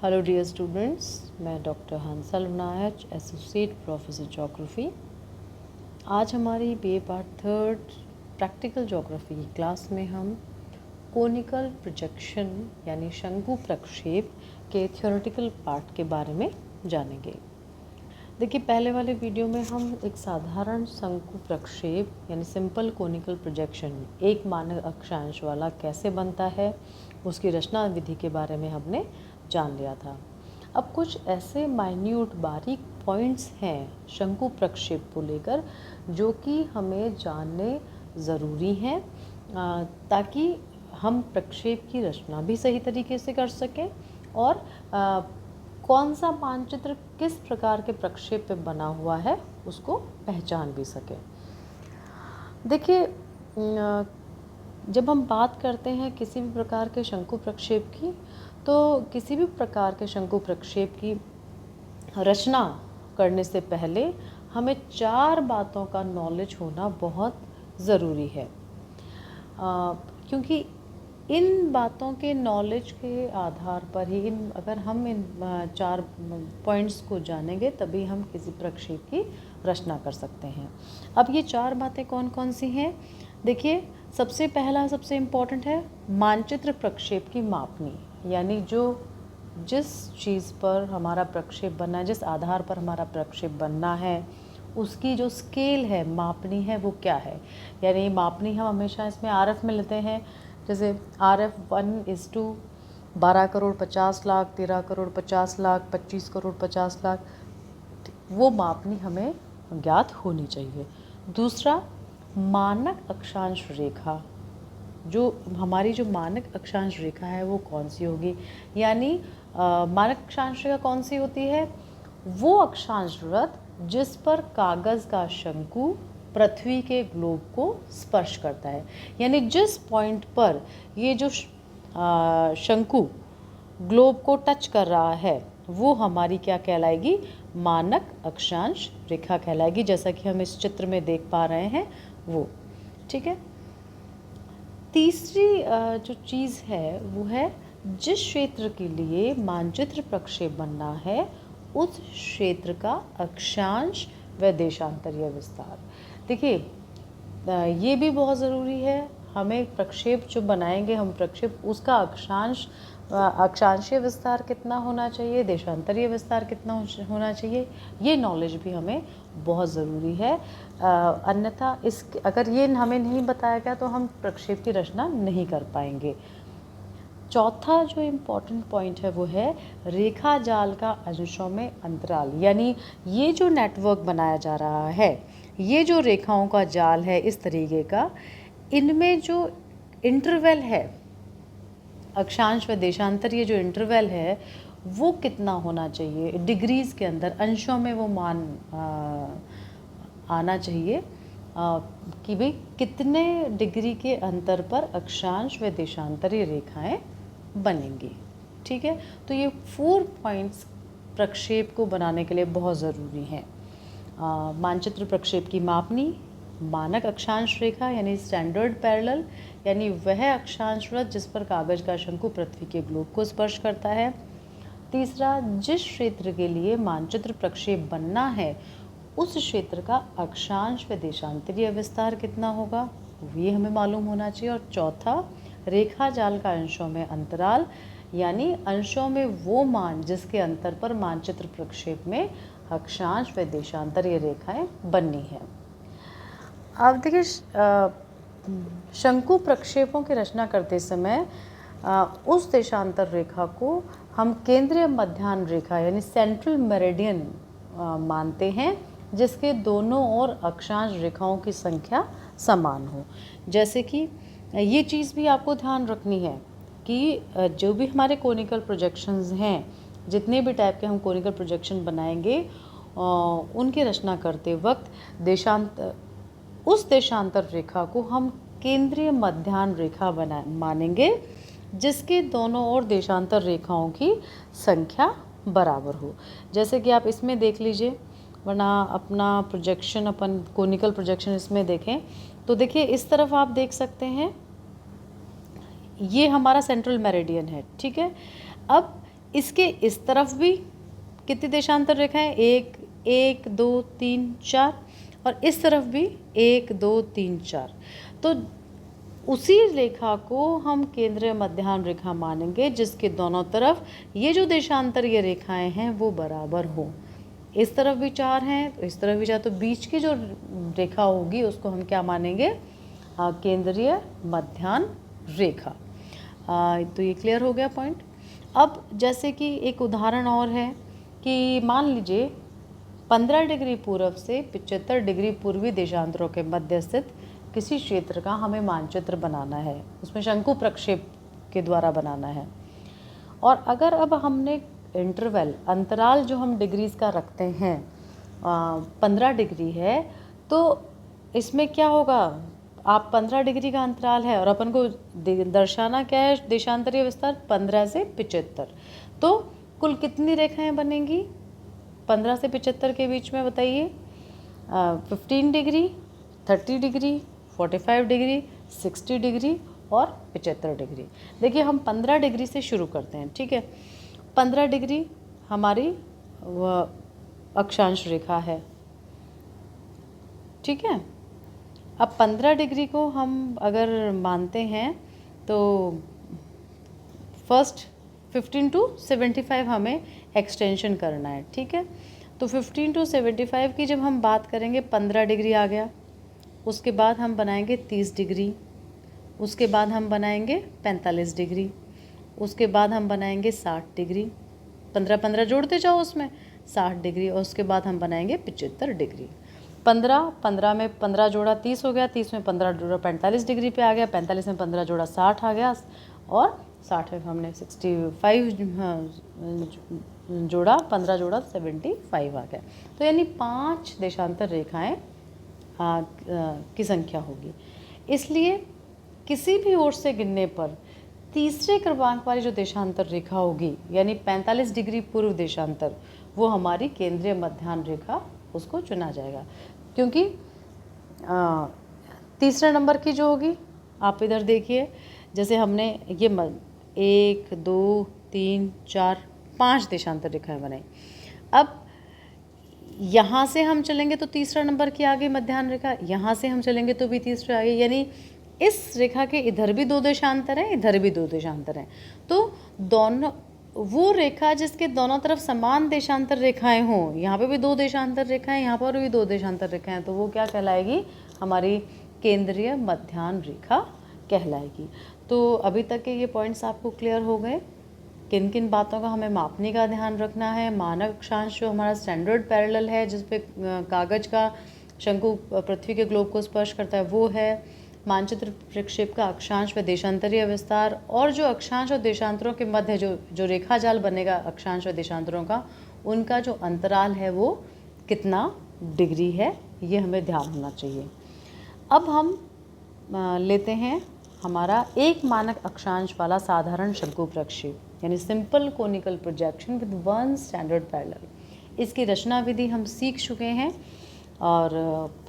Hello dear students, मैं doctor Hansal नायक, associate professor geography. आज हमारी BA part third practical geography की क्लास में हम कोनिकल प्रोजेक्शन यानी शंकु प्रक्षेप के थ्योरेटिकल पार्ट के बारे में जानेंगे। देखिए, पहले वाले वीडियो में हम एक साधारण शंकु प्रक्षेप यानी सिंपल कोनिकल प्रोजेक्शन एक मानक अक्षांश वाला कैसे बनता है, उसकी रचना विधि के बारे में हमने जान लिया था। अब कुछ ऐसे माइन्यूट बारीक पॉइंट्स हैं शंकु प्रक्षेप को लेकर जो कि हमें जानने ज़रूरी हैं ताकि हम प्रक्षेप की रचना भी सही तरीके से कर सकें और कौन सा मानचित्र किस प्रकार के प्रक्षेप पे बना हुआ है उसको पहचान भी सकें। देखिए, जब हम बात करते हैं किसी भी प्रकार के शंकु प्रक्षेप की, तो किसी भी प्रकार के शंकु प्रक्षेप की रचना करने से पहले हमें 4 बातों का नॉलेज होना बहुत ज़रूरी है, क्योंकि इन बातों के नॉलेज के आधार पर ही अगर हम इन 4 पॉइंट्स को जानेंगे तभी हम किसी प्रक्षेप की रचना कर सकते हैं। अब ये 4 बातें कौन कौन सी हैं? देखिए, सबसे पहला सबसे इम्पॉर्टेंट है मानचित्र प्रक्षेप की मापनी, यानी जिस चीज़ पर हमारा प्रक्षेप बनना है, जिस आधार पर हमारा प्रक्षेप बनना है, उसकी जो स्केल है, मापनी है, वो क्या है। यानी मापनी हम हमेशा इसमें RF में लेते हैं, जैसे RF 1:12 करोड़ 50 लाख, 13 करोड़ 50 लाख, 25 करोड़ 50 लाख, वो मापनी हमें ज्ञात होनी चाहिए। दूसरा, मानक अक्षांश रेखा, जो हमारी जो मानक अक्षांश रेखा है वो कौन सी होगी। यानी मानक अक्षांश रेखा कौन सी होती है? वो अक्षांश वृत्त जिस पर कागज़ का शंकु पृथ्वी के ग्लोब को स्पर्श करता है। यानी जिस पॉइंट पर ये जो शंकु ग्लोब को टच कर रहा है वो हमारी क्या कहलाएगी? मानक अक्षांश रेखा कहलाएगी, जैसा कि हम इस चित्र में देख पा रहे हैं वो। ठीक है। तीसरी जो चीज़ है वो है जिस क्षेत्र के लिए मानचित्र प्रक्षेप बनना है उस क्षेत्र का अक्षांश व देशांतरीय विस्तार। देखिए, ये भी बहुत ज़रूरी है। हमें प्रक्षेप जो बनाएंगे हम प्रक्षेप, उसका अक्षांशीय विस्तार कितना होना चाहिए, देशांतरीय विस्तार कितना होना चाहिए, ये नॉलेज भी हमें बहुत ज़रूरी है। अन्यथा अगर ये हमें नहीं बताया गया तो हम प्रक्षेप की रचना नहीं कर पाएंगे। चौथा जो इम्पोर्टेंट पॉइंट है वो है रेखा जाल का अंशों में अंतराल। यानी ये जो नेटवर्क बनाया जा रहा है, ये जो रेखाओं का जाल है इस तरीके का, इनमें जो इंटरवल है, अक्षांश व देशांतरीय जो इंटरवल है वो कितना होना चाहिए, डिग्रीज़ के अंदर, अंशों में वो मान आना चाहिए कि भाई कितने डिग्री के अंतर पर अक्षांश व देशांतरीय रेखाएं बनेंगी। ठीक है। तो ये 4 पॉइंट्स प्रक्षेप को बनाने के लिए बहुत ज़रूरी हैं। मानचित्र प्रक्षेप की मापनी, मानक अक्षांश रेखा यानी स्टैंडर्ड पैरेलल, यानी वह अक्षांश वृत्त जिस पर कागज का शंकु पृथ्वी के ग्लोब को स्पर्श करता है। तीसरा, जिस क्षेत्र के लिए मानचित्र प्रक्षेप बनना है उस क्षेत्र का अक्षांश व देशांतरीय विस्तार कितना होगा, ये हमें मालूम होना चाहिए। और चौथा, रेखा जाल का अंशों में अंतराल, यानी अंशों में वो मान जिसके अंतर पर मानचित्र प्रक्षेप में अक्षांश व देशांतरीय रेखाएं बननी है। अब देखिए, शंकु प्रक्षेपों की रचना करते समय उस देशांतर रेखा को हम केंद्रीय मध्याह्न रेखा यानी सेंट्रल मेरिडियन मानते हैं, जिसके दोनों ओर अक्षांश रेखाओं की संख्या समान हो। जैसे कि ये चीज़ भी आपको ध्यान रखनी है कि जो भी हमारे कोनिकल प्रोजेक्शंस हैं, जितने भी टाइप के हम कोनिकल प्रोजेक्शन बनाएंगे, उनकी रचना करते वक्त उस देशांतर रेखा को हम केंद्रीय मध्याह्न रेखा मानेंगे, जिसके दोनों ओर देशांतर रेखाओं की संख्या बराबर हो। जैसे कि आप इसमें देख लीजिए, वरना अपना प्रोजेक्शन, अपन कोनिकल प्रोजेक्शन इसमें देखें तो देखिए इस तरफ आप देख सकते हैं, ये हमारा सेंट्रल मेरिडियन है। ठीक है। अब इसके इस तरफ भी कितनी देशांतर रेखाएं, एक, एक, दो, तीन, चार, और इस तरफ भी एक, दो, तीन, चार। तो उसी रेखा को हम केंद्रीय मध्याह्न रेखा मानेंगे जिसके दोनों तरफ ये जो देशांतरीय रेखाएं हैं वो बराबर हो। इस तरफ भी चार हैं तो इस तरफ भी चार, तो बीच की जो रेखा होगी उसको हम क्या मानेंगे, केंद्रीय मध्याह्न रेखा। तो ये क्लियर हो गया पॉइंट। अब जैसे कि एक उदाहरण और है कि मान लीजिए 15 डिग्री पूर्व से 75 डिग्री पूर्वी देशांतरों के मध्य स्थित किसी क्षेत्र का हमें मानचित्र बनाना है, उसमें शंकु प्रक्षेप के द्वारा बनाना है। और अगर अब हमने इंटरवल, अंतराल जो हम डिग्रीज का रखते हैं 15 डिग्री है, तो इसमें क्या होगा, आप 15 डिग्री का अंतराल है और अपन को दर्शाना क्या है, देशांतरीय विस्तार 15 से 75, तो कुल कितनी रेखाएं बनेंगी 15 से 75 के बीच में, बताइए। 15 डिग्री, 30 डिग्री, 45 डिग्री, 60 डिग्री और 75 डिग्री। देखिए हम 15 डिग्री से शुरू करते हैं, ठीक है। 15 डिग्री हमारी अक्षांश रेखा है, ठीक है। अब 15 डिग्री को हम अगर मानते हैं तो फर्स्ट 15 टू 75 हमें एक्सटेंशन करना है, ठीक है। तो 15 टू 75 की जब हम बात करेंगे, 15 डिग्री आ गया, उसके बाद हम बनाएंगे 30 डिग्री, उसके बाद हम बनाएंगे 45 डिग्री, उसके बाद हम बनाएंगे 60 डिग्री, 15 जोड़ते जाओ उसमें, 60 डिग्री, और उसके बाद हम बनाएंगे 75 डिग्री। 15 में 15 जोड़ा 30 हो गया, 30 में 15 जोड़ा 45 डिग्री पे आ गया, 45 में 15 जोड़ा 60 आ गया, और 60 में हमने 65 जोड़ा, 15 जोड़ा 75 आ गया। तो यानी 5 देशांतर रेखाएं की संख्या होगी। इसलिए किसी भी ओर से गिनने पर तीसरे क्रमांक वाली जो देशांतर रेखा होगी, यानी 45 डिग्री पूर्व देशांतर, वो हमारी केंद्रीय मध्याह्न रेखा, उसको चुना जाएगा। क्योंकि तीसरे नंबर की जो होगी, आप इधर देखिए, जैसे हमने ये 1, 2, 3, 4, 5 देशांतर रेखाएं बनाई। अब यहाँ से हम चलेंगे तो तीसरा नंबर की आ गई मध्याह्न रेखा, यहाँ से हम चलेंगे तो भी तीसरा आ गई, यानी इस रेखा के इधर भी 2 देशांतर हैं, इधर भी 2 देशांतर हैं। तो दोनों, वो रेखा जिसके दोनों तरफ समान देशांतर रेखाएं हों, यहाँ पे भी 2 देशांतर रेखाएं, यहाँ पर भी 2 देशांतर रेखाएं, तो वो क्या कहलाएगी, हमारी केंद्रीय मध्याह्न रेखा कहलाएगी। तो अभी तक के ये पॉइंट्स आपको क्लियर हो गए, किन किन बातों का हमें मापने का ध्यान रखना है। मानक अक्षांश जो हमारा स्टैंडर्ड पैरेलल है, जिस पे कागज का शंकु पृथ्वी के ग्लोब को स्पर्श करता है, वो है। मानचित्र प्रक्षेप का अक्षांश व देशांतरीय विस्तार, और जो अक्षांश और देशांतरों के मध्य जो रेखा जाल बनेगा अक्षांश व देशांतरों का, उनका जो अंतराल है वो कितना डिग्री है, ये हमें ध्यान होना चाहिए। अब हम लेते हैं हमारा एक मानक अक्षांश वाला साधारण शंकु प्रक्षेप, यानी simple conical projection with one standard parallel. इसकी रचना विधि हम सीख चुके हैं, और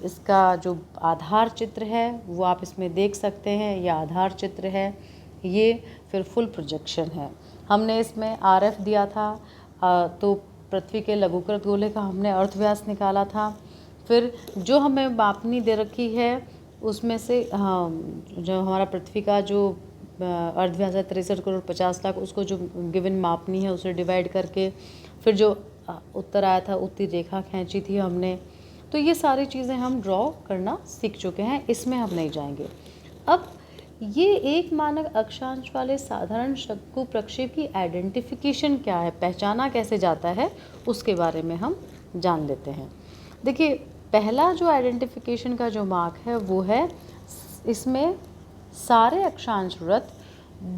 इसका जो आधार चित्र है वो आप इसमें देख सकते हैं। ये आधार चित्र है, ये फिर फुल प्रोजेक्शन है। हमने इसमें RF दिया था, तो पृथ्वी के लघुकृत गोले का हमने अर्थव्यास निकाला था। फिर जो हमें मापनी दे रखी है उसमें से जो हमारा पृथ्वी का जो अर्धव्यास है 63 करोड़ 50 लाख, उसको जो गिवन मापनी है उसे डिवाइड करके फिर जो उत्तर आया था उतनी रेखा खींची थी हमने। तो ये सारी चीज़ें हम ड्रॉ करना सीख चुके हैं, इसमें हम नहीं जाएंगे। अब ये एक मानक अक्षांश वाले साधारण शंकु प्रक्षेप की आइडेंटिफिकेशन क्या है, पहचाना कैसे जाता है, उसके बारे में हम जान लेते हैं। देखिए, पहला जो आइडेंटिफिकेशन का जो मार्क है वो है, इसमें सारे अक्षांश वृत्त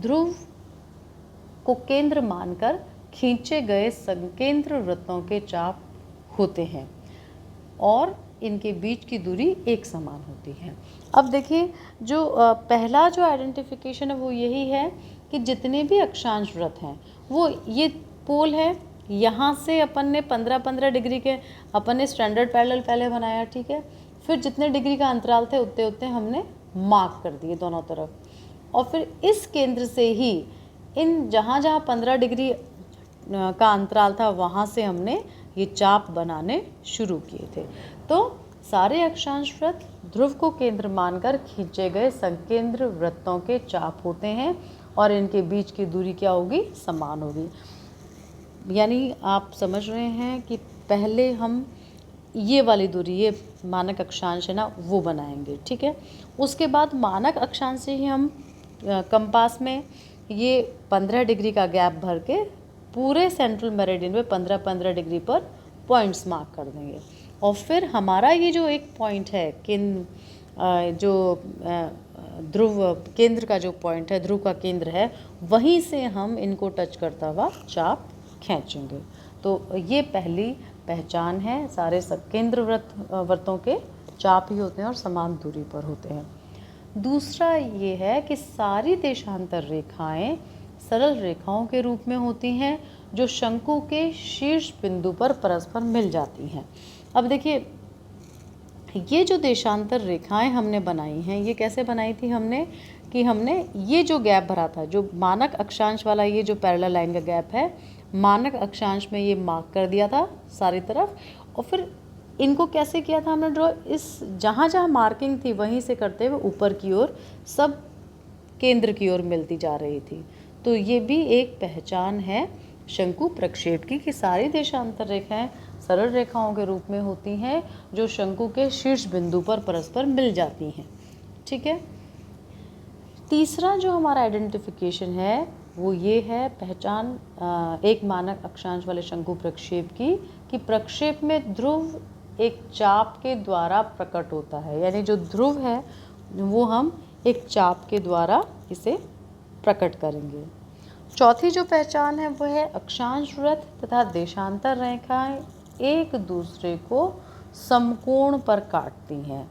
ध्रुव को केंद्र मानकर खींचे गए संकेंद्र वृत्तों के चाप होते हैं और इनके बीच की दूरी एक समान होती है। अब देखिए, जो पहला जो आइडेंटिफिकेशन है वो यही है कि जितने भी अक्षांश वृत्त हैं वो ये पोल है, यहाँ से अपन ने 15-15 डिग्री के अपन ने स्टैंडर्ड पैरेलल पहले बनाया, ठीक है। फिर जितने डिग्री का अंतराल थे उतने उतने हमने मार्क कर दिए दोनों तरफ, और फिर इस केंद्र से ही इन जहाँ जहाँ 15 डिग्री का अंतराल था वहाँ से हमने ये चाप बनाने शुरू किए थे। तो सारे अक्षांश वृत्त ध्रुव को केंद्र मानकर खींचे गए संकेंद्र वृत्तों के चाप होते हैं और इनके बीच की दूरी क्या होगी, समान होगी। यानी आप समझ रहे हैं कि पहले हम ये वाली दूरी, ये मानक अक्षांश है ना, वो बनाएंगे, ठीक है। उसके बाद मानक अक्षांश से ही हम कंपास में ये 15 डिग्री का गैप भर के पूरे सेंट्रल मेरिडियन में 15-15 डिग्री पर पॉइंट्स मार्क कर देंगे। और फिर हमारा ये जो एक पॉइंट है जो ध्रुव केंद्र का जो पॉइंट है, ध्रुव का केंद्र है, वहीं से हम इनको टच करता हुआ चाप खींचेंगे। तो ये पहली पहचान है, सारे केंद्र वृत्तों के चाप ही होते हैं और समान दूरी पर होते हैं। दूसरा ये है कि सारी देशांतर रेखाएं सरल रेखाओं के रूप में होती हैं जो शंकु के शीर्ष बिंदु पर परस्पर मिल जाती हैं। अब देखिए, ये जो देशांतर रेखाएं हमने बनाई हैं, ये कैसे बनाई थी हमने, कि हमने ये जो गैप भरा था, जो मानक अक्षांश वाला ये जो पैरेलल लाइन का गैप है, मानक अक्षांश में ये मार्क कर दिया था सारी तरफ। और फिर इनको कैसे किया था हमने ड्रॉ, इस जहाँ जहाँ मार्किंग थी वहीं से करते हुए ऊपर की ओर सब केंद्र की ओर मिलती जा रही थी। तो ये भी एक पहचान है शंकु प्रक्षेप की, कि सारी देशांतर रेखाएं सरल रेखाओं के रूप में होती हैं जो शंकु के शीर्ष बिंदु पर परस्पर मिल जाती हैं, ठीक है। तीसरा जो हमारा आइडेंटिफिकेशन है वो ये है पहचान एक मानक अक्षांश वाले शंकु प्रक्षेप की, कि प्रक्षेप में ध्रुव एक चाप के द्वारा प्रकट होता है। यानी जो ध्रुव है वो हम एक चाप के द्वारा इसे प्रकट करेंगे। चौथी जो पहचान है वो है अक्षांश वृत्त तथा देशांतर रेखाएं एक दूसरे को समकोण पर काटती हैं।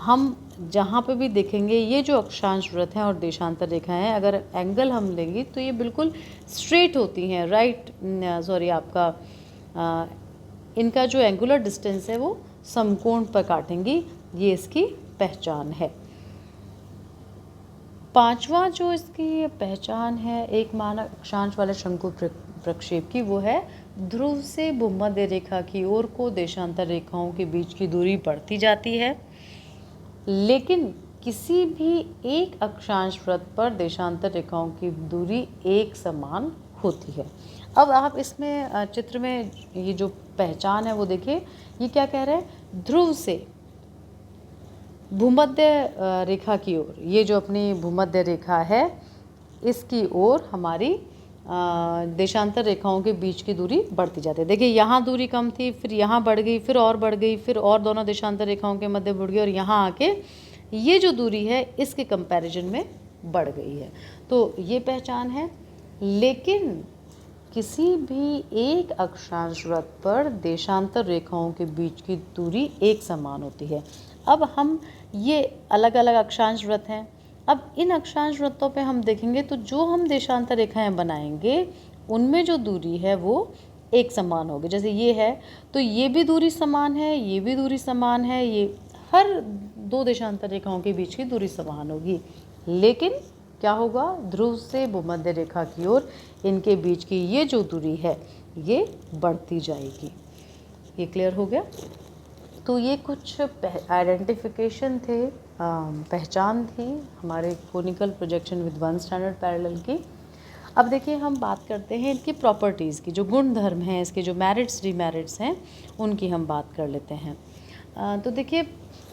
हम जहाँ पे भी देखेंगे ये जो अक्षांश वृत्त हैं और देशांतर रेखाएं हैं, अगर एंगल हम लेंगे तो ये बिल्कुल स्ट्रेट होती हैं, इनका जो एंगुलर डिस्टेंस है वो समकोण पर काटेंगी, ये इसकी पहचान है। पांचवा जो इसकी पहचान है एक मानक अक्षांश वाले शंकु प्रक्षेप की, वो है ध्रुव से भूमध्य रेखा की ओर को देशांतर रेखाओं के बीच की दूरी बढ़ती जाती है, लेकिन किसी भी एक अक्षांश वृत्त पर देशांतर रेखाओं की दूरी एक समान होती है। अब आप इसमें चित्र में ये जो पहचान है वो देखिए, ये क्या कह रहे हैं, ध्रुव से भूमध्य रेखा की ओर, ये जो अपनी भूमध्य रेखा है इसकी ओर हमारी देशांतर रेखाओं के बीच की दूरी बढ़ती जाती है। देखिए यहाँ दूरी कम थी, फिर यहाँ बढ़ गई, फिर और बढ़ गई, फिर और दोनों देशांतर रेखाओं के मध्य बढ़ गई और यहाँ आके ये जो दूरी है इसके कंपैरिजन में बढ़ गई है। तो ये पहचान है। लेकिन किसी भी एक अक्षांश वृत्त पर देशांतर रेखाओं के बीच की दूरी एक समान होती है। अब हम ये अलग अलग अक्षांश वृत्त हैं, अब इन अक्षांश वृत्तों पे हम देखेंगे तो जो हम देशांतर रेखाएं बनाएंगे उनमें जो दूरी है वो एक समान होगी। जैसे ये है तो ये भी दूरी समान है, ये भी दूरी समान है, ये हर दो देशांतर रेखाओं के बीच की दूरी समान होगी। लेकिन क्या होगा, ध्रुव से भूमध्य रेखा की ओर इनके बीच की ये जो दूरी है ये बढ़ती जाएगी। ये क्लियर हो गया। तो ये कुछ आइडेंटिफिकेशन थे, पहचान थी हमारे conical projection with one standard parallel की। अब देखिए हम बात करते हैं इनकी प्रॉपर्टीज़ की, जो गुण धर्म हैं इसके, जो मेरिट्स डिमेरिट्स हैं उनकी हम बात कर लेते हैं। तो देखिए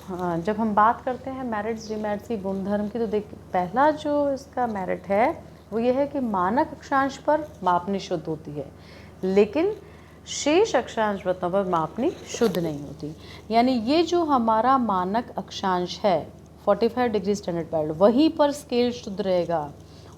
जब हम बात करते हैं मेरिट्स डिमेरिट्स की, गुण धर्म की, तो देखिए पहला जो इसका मेरिट है वो ये है कि मानक अक्षांश पर मापनी शुद्ध होती है, लेकिन शेष अक्षांश वृत्तों पर मापनी शुद्ध नहीं होती। यानी ये जो हमारा मानक अक्षांश है 45 डिग्री स्टैंडर्ड पैरेलल, वहीं पर स्केल शुद्ध रहेगा,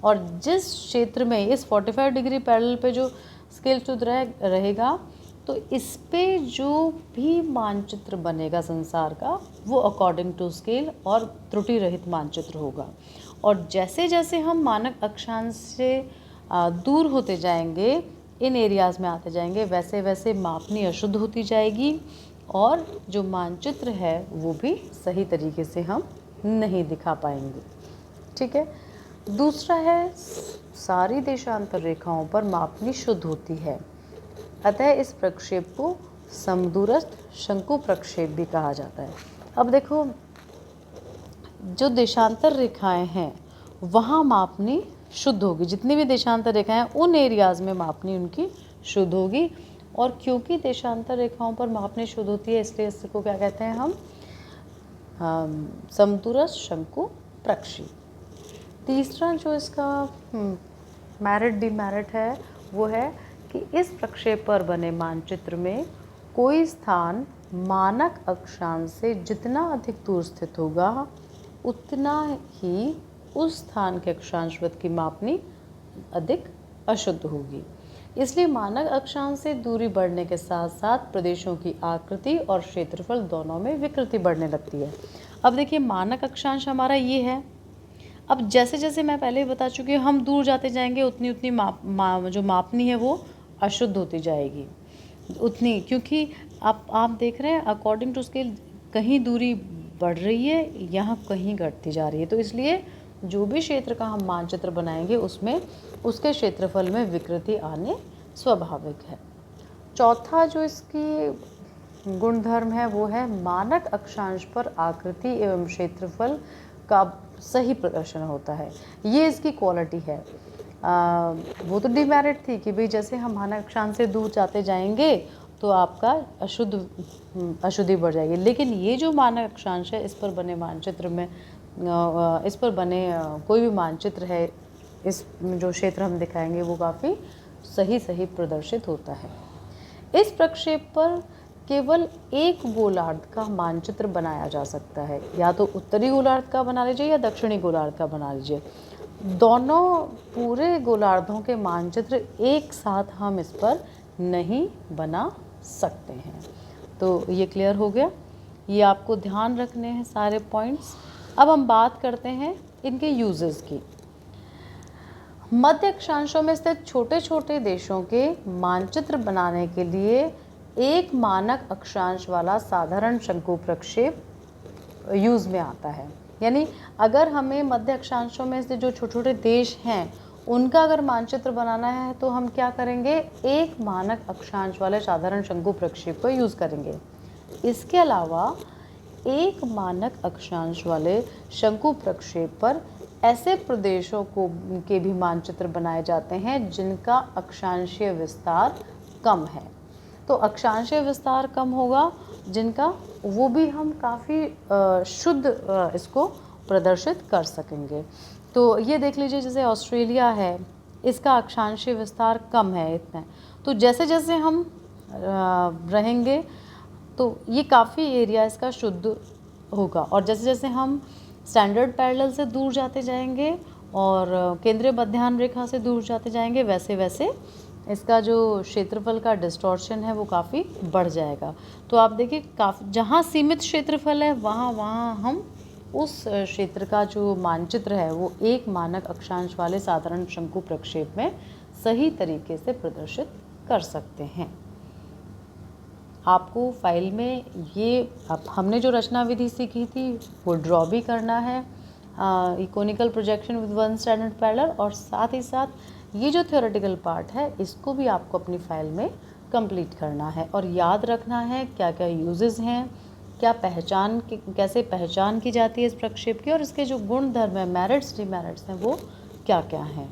और जिस क्षेत्र में इस 45 डिग्री पैरेलल पे जो स्केल शुद्ध रहेगा तो इस पे जो भी मानचित्र बनेगा संसार का वो अकॉर्डिंग टू स्केल और त्रुटि रहित मानचित्र होगा। और जैसे जैसे हम मानक अक्षांश से दूर होते जाएंगे, इन एरियाज़ में आते जाएंगे, वैसे वैसे मापनी अशुद्ध होती जाएगी और जो मानचित्र है वो भी सही तरीके से हम नहीं दिखा पाएंगे। ठीक है। दूसरा है सारी देशांतर रेखाओं पर मापनी शुद्ध होती है। अतः इस प्रक्षेप को समदूरस्थ शंकु प्रक्षेप भी कहा जाता है। अब देखो, जो देशांतर रेखाएं हैं वहाँ मापनी शुद्ध होगी, जितनी भी देशांतर रेखाएं उन एरियाज़ में मापनी उनकी शुद्ध होगी। और क्योंकि देशांतर रेखाओं पर मापनी शुद्ध होती है, इसलिए इसको क्या कहते हैं हम, समदूरस्थ शंकु प्रक्षेप। तीसरा जो इसका मेरिट डिमेरिट है वो है कि इस प्रक्षेप पर बने मानचित्र में कोई स्थान मानक अक्षांश से जितना अधिक दूर स्थित होगा उतना ही उस स्थान के अक्षांशवत की मापनी अधिक अशुद्ध होगी। इसलिए मानक अक्षांश से दूरी बढ़ने के साथ साथ प्रदेशों की आकृति और क्षेत्रफल दोनों में विकृति बढ़ने लगती है। अब देखिए, मानक अक्षांश हमारा ये है। अब जैसे जैसे मैं पहले ही बता चुकी हूँ, हम दूर जाते जाएंगे उतनी उतनी जो मापनी है वो अशुद्ध होती जाएगी उतनी, क्योंकि आप देख रहे हैं अकॉर्डिंग टू स्केल कहीं दूरी बढ़ रही है, यहाँ कहीं घटती जा रही है। तो इसलिए जो भी क्षेत्र का हम मानचित्र बनाएंगे उसमें उसके क्षेत्रफल में विकृति आने स्वाभाविक है। चौथा जो इसकी गुणधर्म है वो है मानक अक्षांश पर आकृति एवं क्षेत्रफल का सही प्रदर्शन होता है। ये इसकी क्वालिटी है। वो तो डिमेरिट थी कि भाई जैसे हम मानक अक्षांश से दूर जाते जाएंगे तो आपका अशुद्धि बढ़ जाएगी, लेकिन ये जो मानक अक्षांश है इस पर बने मानचित्र में इस पर बने कोई भी मानचित्र है, इस जो क्षेत्र हम दिखाएंगे वो काफ़ी सही प्रदर्शित होता है। इस प्रक्षेप पर केवल एक गोलार्ध का मानचित्र बनाया जा सकता है, या तो उत्तरी गोलार्ध का बना लीजिए या दक्षिणी गोलार्ध का बना लीजिए। दोनों पूरे गोलार्धों के मानचित्र एक साथ हम इस पर नहीं बना सकते हैं। तो ये क्लियर हो गया, ये आपको ध्यान रखने हैं सारे पॉइंट्स। अब हम बात करते हैं इनके यूजेस की। मध्य अक्षांशों में स्थित छोटे छोटे देशों के मानचित्र बनाने के लिए एक मानक अक्षांश वाला साधारण शंकु प्रक्षेप यूज में आता है। यानी अगर हमें मध्य अक्षांशों में स्थित जो छोटे छोटे देश हैं उनका अगर मानचित्र बनाना है तो हम क्या करेंगे, एक मानक अक्षांश वाले साधारण शंकु प्रक्षेप को यूज़ करेंगे। इसके अलावा एक मानक अक्षांश वाले शंकु प्रक्षेप पर ऐसे प्रदेशों के भी मानचित्र बनाए जाते हैं जिनका अक्षांशीय विस्तार कम है। तो अक्षांशीय विस्तार कम होगा जिनका, वो भी हम काफ़ी शुद्ध इसको प्रदर्शित कर सकेंगे। तो ये देख लीजिए, जैसे ऑस्ट्रेलिया है, इसका अक्षांशीय विस्तार कम है इतना। तो जैसे जैसे हम रहेंगे तो ये काफ़ी एरिया इसका शुद्ध होगा, और जैसे जैसे हम स्टैंडर्ड पैरेलल से दूर जाते जाएंगे और केंद्रीय मध्याह्न रेखा से दूर जाते जाएंगे, वैसे वैसे इसका जो क्षेत्रफल का डिस्टॉर्शन है वो काफ़ी बढ़ जाएगा। तो आप देखिए, काफ़ी जहाँ सीमित क्षेत्रफल है वहाँ हम उस क्षेत्र का जो मानचित्र है वो एक मानक अक्षांश वाले साधारण शंकु प्रक्षेप में सही तरीके से प्रदर्शित कर सकते हैं। आपको फाइल में ये अब हमने जो रचना विधि सीखी थी वो ड्रॉ भी करना है, a conical projection with one standard parallel, और साथ ही साथ ये जो थ्योरेटिकल पार्ट है इसको भी आपको अपनी फाइल में कंप्लीट करना है। और याद रखना है क्या क्या यूजेस हैं, क्या कैसे पहचान की जाती है इस प्रक्षेप की, और इसके जो गुण धर्म है, मेरिट्स डिमेरिट्स हैं, वो क्या क्या हैं।